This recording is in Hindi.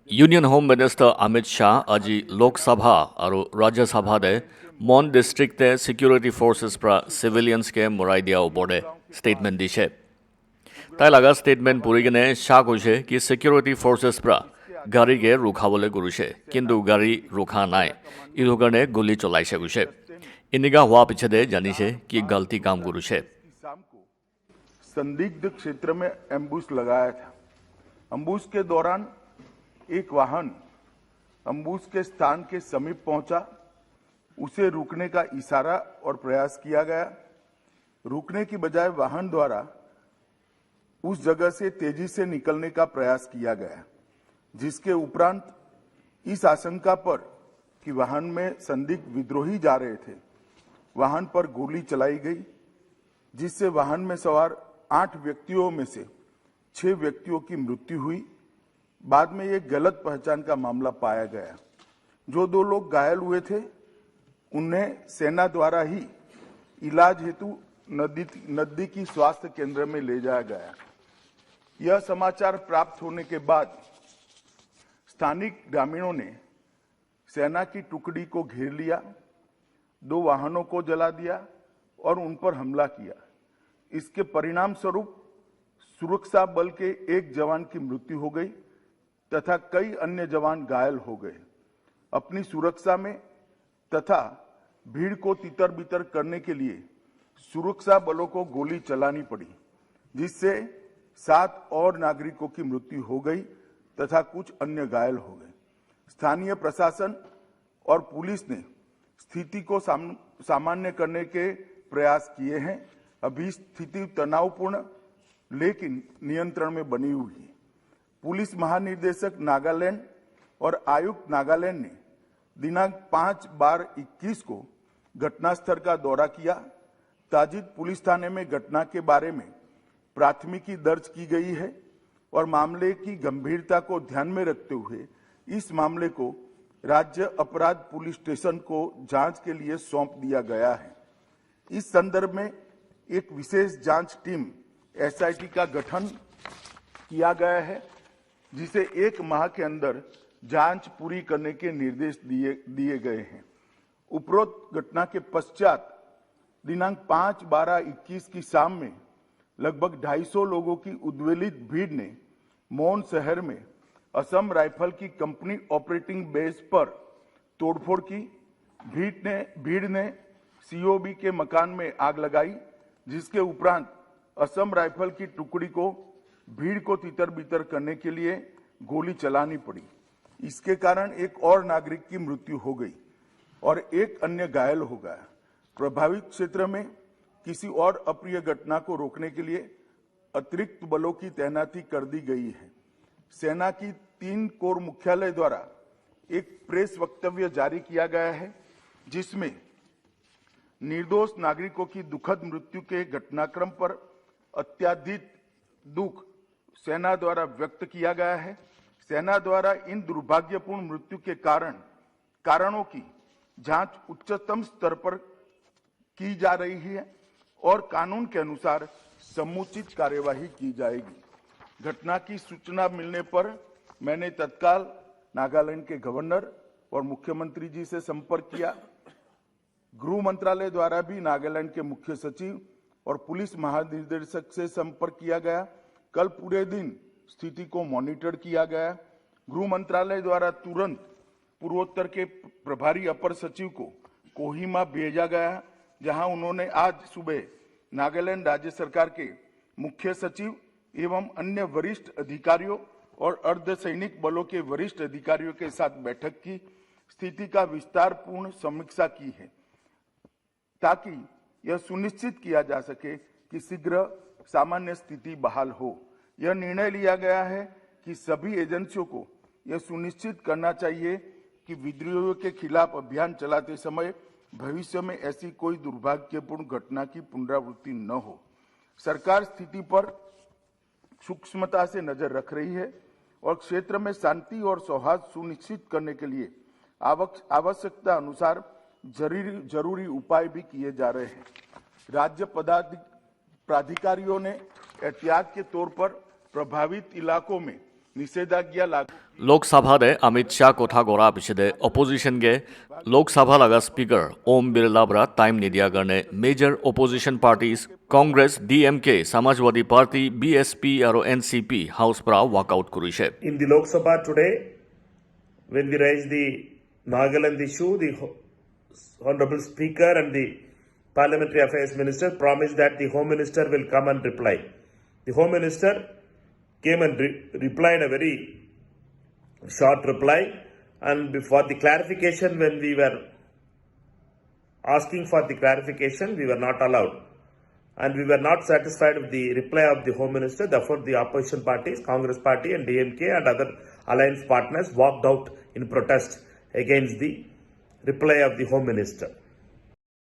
Union home minister Amit Shah आज लोकसभा और राज्यसभा दे मॉन डिस्ट्रिक्ट सिक्योरिटी फोर्सेस पर सिविलियंस के मुराई दिया बोर्डे स्टेटमेंट दिशे ताई लगा स्टेटमेंट पूरी गने शाह कोशे कि सिक्योरिटी फोर्सेस पर गाड़ी के रुखाबले गुरुशे किंतु गाड़ी रुखा नाय इधर गने गोली चलाइसे गुशे इनिगा हुआ पीछे दे जानी से कि गलती काम गुरुशे संदिग्ध क्षेत्र में एम्बुश लगाया था। एम्बुश के दौरान एक वाहन एम्बुश के स्थान के समीप पहुंचा, उसे रुकने का इशारा और प्रयास किया गया। रुकने की बजाय वाहन द्वारा उस जगह से तेजी से निकलने का प्रयास किया गया, जिसके उपरांत इस आशंका पर कि वाहन में संदिग्ध विद्रोही जा रहे थे, वाहन पर गोली चलाई गई, जिससे वाहन में सवार 8 व्यक्तियों में से 6 व्यक्तियों की मृत्यु हुई। बाद में एक गलत पहचान का मामला पाया गया। जो 2 लोग घायल हुए थे, उन्हें सेना द्वारा ही इलाज हेतु नजदीकी स्वास्थ्य केंद्र में ले जाया गया। यह समाचार प्राप्त होने के बाद स्थानिक ग्रामीणों ने सेना की टुकड़ी को घेर लिया, 2 वाहनों को जला दिया और उन पर हमला किया। इसके परिणाम स्वरूप सुरक्षा बल के एक जवान की मृत्यु हो गई तथा कई अन्य जवान घायल हो गए। अपनी सुरक्षा में तथा भीड़ को तितर बितर करने के लिए सुरक्षा बलों को गोली चलानी पड़ी, जिससे 7 और नागरिकों की मृत्यु हो गई तथा कुछ अन्य घायल हो गए। स्थानीय प्रशासन और पुलिस ने स्थिति को सामान्य करने के प्रयास किए हैं। अभी स्थिति तनावपूर्ण लेकिन नियंत्रण में बनी हुई है। पुलिस महानिदेशक नागालैंड और आयुक्त नागालैंड ने दिनांक 5/12/21 को घटनास्थल का दौरा किया। ताजिद पुलिस थाने में घटना के बारे में प्राथमिकी दर्ज की गई है और मामले की गंभीरता को ध्यान में रखते हुए इस मामले को राज्य अपराध पुलिस स्टेशन को जांच के लिए सौंप दिया गया है। इस संदर्भ में एक विशेष जांच टीम एसआईटी का गठन किया गया है, जिसे 1 माह के अंदर जांच पूरी करने के निर्देश दिए गए हैं। उपरोक्त घटना के पश्चात दिनांक 5/12/21 की शाम में लगभग 250 लोगों की उद्वेलित भीड़ ने मौन शहर में असम राइफल की कंपनी ऑपरेटिंग बेस पर तोड़फोड़ की। भीड़ ने सीओबी के मकान में आग लगाई, जिसके उपरांत असम राइफल की टुकड़ी को भीड़ को तितर बितर करने के लिए गोली चलानी पड़ी। इसके कारण एक और नागरिक की मृत्यु हो गई और एक अन्य घायल हो गया। प्रभावित क्षेत्र में किसी और अप्रिय घटना को रोकने के लिए अतिरिक्त बलों की तैनाती कर दी गई है। सेना की 3 कोर मुख्यालय द्वारा एक प्रेस वक्तव्य जारी किया गया है, जिसमें निर्दोष नागरिकों की दुखद मृत्यु के घटनाक्रम पर अत्यधिक दुख सेना द्वारा व्यक्त किया गया है। सेना द्वारा इन दुर्भाग्यपूर्ण मृत्यु के कारणों की जांच उच्चतम स्तर पर की जा रही है और कानून के अनुसार समुचित कार्यवाही की जाएगी। घटना की सूचना मिलने पर मैंने तत्काल नागालैंड के गवर्नर और मुख्यमंत्री जी से संपर्क किया। गृह मंत्रालय द्वारा भी नागालैंड के मुख्य सचिव और पुलिस महानिदेशक से संपर्क किया गया। कल पूरे दिन स्थिति को मॉनिटर किया गया। गृह मंत्रालय द्वारा तुरंत पूर्वोत्तर के प्रभारी अपर सचिव को कोहिमा भेजा गया, जहां उन्होंने आज सुबह नागालैंड राज्य सरकार के मुख्य सचिव एवं अन्य वरिष्ठ अधिकारियों और अर्धसैनिक बलों के वरिष्ठ अधिकारियों के साथ बैठक की, स्थिति का विस्तारपूर्ण समीक्षा की है, ताकि यह सुनिश्चित किया जा सके कि शीघ्र सामान्य स्थिति बहाल हो। यह निर्णय लिया गया है कि सभी एजेंसियों को यह सुनिश्चित करना चाहिए कि विद्रोहियों के खिलाफ अभियान चलाते समय भविष्य में ऐसी कोई दुर्भाग्यपूर्ण घटना की पुनरावृत्ति न हो। सरकार स्थिति पर सूक्ष्मता से नजर रख रही है और क्षेत्र में शांति और सौहार्द सुनिश्चित करने के लिए आवश्यकता अनुसार जरूरी उपाय भी किए जा रहे हैं। राज्य प्राधिकारियों ने एहतियात के तौर पर प्रभावित इलाकों में निषेधाज्ञा लागू लोकसभात अमित शाह कथा কৰা পিছতে অপজিশনকে লোকসভা লগা স্পিকাৰ ওম বিৰলা পৰা টাইম নিদিয়াৰ কাৰণে major opposition parties Congress DMK Samajwadi party BSP আৰু এনচিপি হাউচ পৰা ৱাকআউট কৰিছে। In the Lok Sabha today, when we raised the Nagaland issue, the Honorable Speaker and the Parliamentary Affairs Minister promised that the Home Minister will come and reply. The Home Minister came and replied a very short reply, and for the clarification, when we were asking for the clarification, we were not allowed. And we were not satisfied with the reply of the Home Minister. Therefore, the opposition parties, Congress Party and DMK and other alliance partners walked out in protest against the reply of the Home Minister.